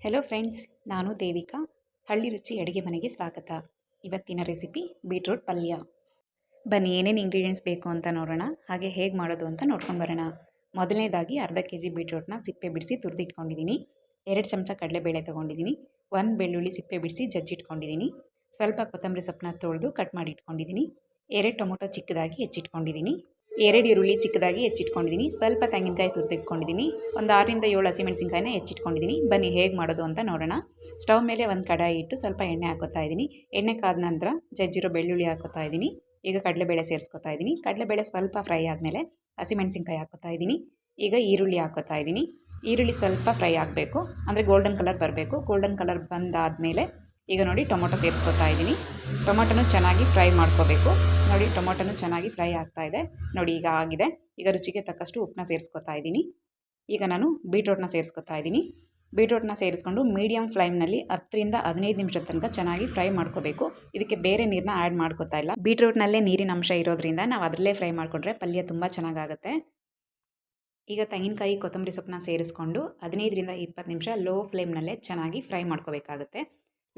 Hello friends, ನಾನು ದೇವಿಕಾ. ಹಳ್ಳಿ ರುಚಿ ಅಡುಗೆ ಮನೆಗೆ ಸ್ವಾಗತ. ಇವತ್ತಿನ ರೆಸಿಪಿ ಬೀಟ್ರೂಟ್ ಪಲ್ಯ. ಬನ್ನಿ ಏನೇನು ಇಂಗ್ರೀಡಿಯೆಂಟ್ಸ್ ಬೇಕು ಅಂತ ನೋಡೋಣ, ಹಾಗೆ ಹೇಗೆ ಮಾಡೋದು ಅಂತ ನೋಡ್ಕೊಂಡು ಬರೋಣ. ಮೊದಲನೇದಾಗಿ ಅರ್ಧ kg ಬೀಟ್ರೂಟ್ನ ಸಿಪ್ಪೆ ಬಿಡಿಸಿ ತುರಿದಿಟ್ಕೊಂಡಿದ್ದೀನಿ. 2 ಚಮಚ ಕಡಲೆಬೇಳೆ ತೊಗೊಂಡಿದ್ದೀನಿ. 1 ಬೆಳ್ಳುಳ್ಳಿ ಸಿಪ್ಪೆ ಬಿಡಿಸಿ ಜಜ್ಜಿಟ್ಕೊಂಡಿದ್ದೀನಿ. ಸ್ವಲ್ಪ ಕೊತ್ತಂಬರಿ ಸೊಪ್ಪನ್ನ ತೊಳೆದು ಕಟ್ ಮಾಡಿ ಇಟ್ಕೊಂಡಿದ್ದೀನಿ. 2 ಟೊಮೊಟೊ ಚಿಕ್ಕದಾಗಿ ಹೆಚ್ಚಿಟ್ಕೊಂಡಿದ್ದೀನಿ. 2 ಈರುಳ್ಳಿ ಚಿಕ್ಕದಾಗಿ ಹೆಚ್ಚಿಟ್ಕೊಂಡಿದ್ದೀನಿ. ಸ್ವಲ್ಪ ತೆಂಗಿನಕಾಯಿ ತುರಿದಿಟ್ಕೊಂಡಿದ್ದೀನಿ. ಒಂದು 6ರಿಂದ 7 ಹಸಿಮೆಣಸಿನ್ಕಾಯಿನ ಹೆಚ್ಚಿಟ್ಕೊಂಡಿದ್ದೀನಿ. ಬನ್ನಿ ಹೇಗೆ ಮಾಡೋದು ಅಂತ ನೋಡೋಣ. ಸ್ಟವ್ ಮೇಲೆ ಒಂದು ಕಡಾಯಿ ಇಟ್ಟು ಸ್ವಲ್ಪ ಎಣ್ಣೆ ಹಾಕೋತಾ ಇದ್ದೀನಿ. ಎಣ್ಣೆ ಕಾದ ನಂತರ ಜಜ್ಜಿರೋ ಬೆಳ್ಳುಳ್ಳಿ ಹಾಕೋತಾ ಇದ್ದೀನಿ. ಈಗ ಕಡಲೆಬೇಳೆ ಸೇರಿಸ್ಕೊತಾ ಇದ್ದೀನಿ. ಕಡಲೆಬೇಳೆ ಸ್ವಲ್ಪ ಫ್ರೈ ಆದಮೇಲೆ ಹಸಿಮೆಣಸಿನ್ಕಾಯಿ ಹಾಕೋತಾ ಇದ್ದೀನಿ. ಈಗ ಈರುಳ್ಳಿ ಹಾಕೋತಾ ಇದ್ದೀನಿ. ಈರುಳ್ಳಿ ಸ್ವಲ್ಪ ಫ್ರೈ ಆಗಬೇಕು, ಅಂದರೆ ಗೋಲ್ಡನ್ ಕಲರ್ ಬರಬೇಕು. ಗೋಲ್ಡನ್ ಕಲರ್ ಬಂದಾದಮೇಲೆ ಈಗ ನೋಡಿ ಟೊಮೊಟೊ ಸೇರಿಸ್ಕೊತಾ ಇದ್ದೀನಿ. ಟೊಮೊಟೊನೂ ಚೆನ್ನಾಗಿ ಫ್ರೈ ಮಾಡ್ಕೋಬೇಕು. ನೋಡಿ ಟೊಮೊಟೊನೂ ಚೆನ್ನಾಗಿ ಫ್ರೈ ಆಗ್ತಾ ಇದೆ. ನೋಡಿ ಈಗ ಆಗಿದೆ. ಈಗ ರುಚಿಗೆ ತಕ್ಕಷ್ಟು ಉಪ್ಪನ್ನ ಸೇರಿಸ್ಕೊತಾ ಇದ್ದೀನಿ. ಈಗ ನಾನು ಬೀಟ್ರೂಟ್ನ ಸೇರಿಸ್ಕೊತಾ ಇದ್ದೀನಿ. ಬೀಟ್ರೂಟ್ನ ಸೇರಿಸ್ಕೊಂಡು ಮೀಡಿಯಮ್ ಫ್ಲೇಮ್ನಲ್ಲಿ 10ರಿಂದ 15 ನಿಮಿಷದ ತನಕ ಚೆನ್ನಾಗಿ ಫ್ರೈ ಮಾಡ್ಕೋಬೇಕು. ಇದಕ್ಕೆ ಬೇರೆ ನೀರನ್ನ ಆ್ಯಡ್ ಮಾಡ್ಕೋತಾ ಇಲ್ಲ. ಬೀಟ್ರೂಟ್ನಲ್ಲೇ ನೀರಿನ ಅಂಶ ಇರೋದ್ರಿಂದ ನಾವು ಅದರಲ್ಲೇ ಫ್ರೈ ಮಾಡಿಕೊಂಡ್ರೆ ಪಲ್ಯ ತುಂಬ ಚೆನ್ನಾಗಾಗುತ್ತೆ. ಈಗ ತೆಂಗಿನಕಾಯಿ ಕೊತ್ತಂಬರಿ ಸೊಪ್ಪನ್ನ ಸೇರಿಸ್ಕೊಂಡು 15ರಿಂದ 20 ನಿಮಿಷ ಲೋ ಫ್ಲೇಮ್ನಲ್ಲೇ ಚೆನ್ನಾಗಿ ಫ್ರೈ ಮಾಡ್ಕೋಬೇಕಾಗುತ್ತೆ.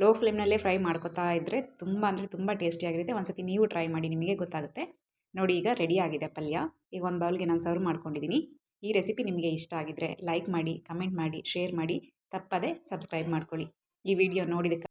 ಲೋ ಫ್ಲೇಮ್ನಲ್ಲೇ ಫ್ರೈ ಮಾಡ್ಕೋತಾ ಇದ್ದರೆ ತುಂಬ ಟೇಸ್ಟಿಯಾಗಿರುತ್ತೆ. ಒಂದ್ಸತಿ ನೀವು ಟ್ರೈ ಮಾಡಿ, ನಿಮಗೆ ಗೊತ್ತಾಗುತ್ತೆ. ನೋಡಿ ಈಗ ರೆಡಿ ಆಗಿದೆ ಪಲ್ಯ. ಈಗ ಒಂದು ಬೌಲ್ಗೆ ನಾನು ಸರ್ವ್ ಮಾಡ್ಕೊಂಡಿದ್ದೀನಿ. ಈ ರೆಸಿಪಿ ನಿಮಗೆ ಇಷ್ಟ ಆಗಿದ್ದರೆ ಲೈಕ್ ಮಾಡಿ, ಕಮೆಂಟ್ ಮಾಡಿ, ಶೇರ್ ಮಾಡಿ, ತಪ್ಪದೆ ಸಬ್ಸ್ಕ್ರೈಬ್ ಮಾಡ್ಕೊಳ್ಳಿ. ಈ ವಿಡಿಯೋ ನೋಡಿದ್ದಕ್ಕೆ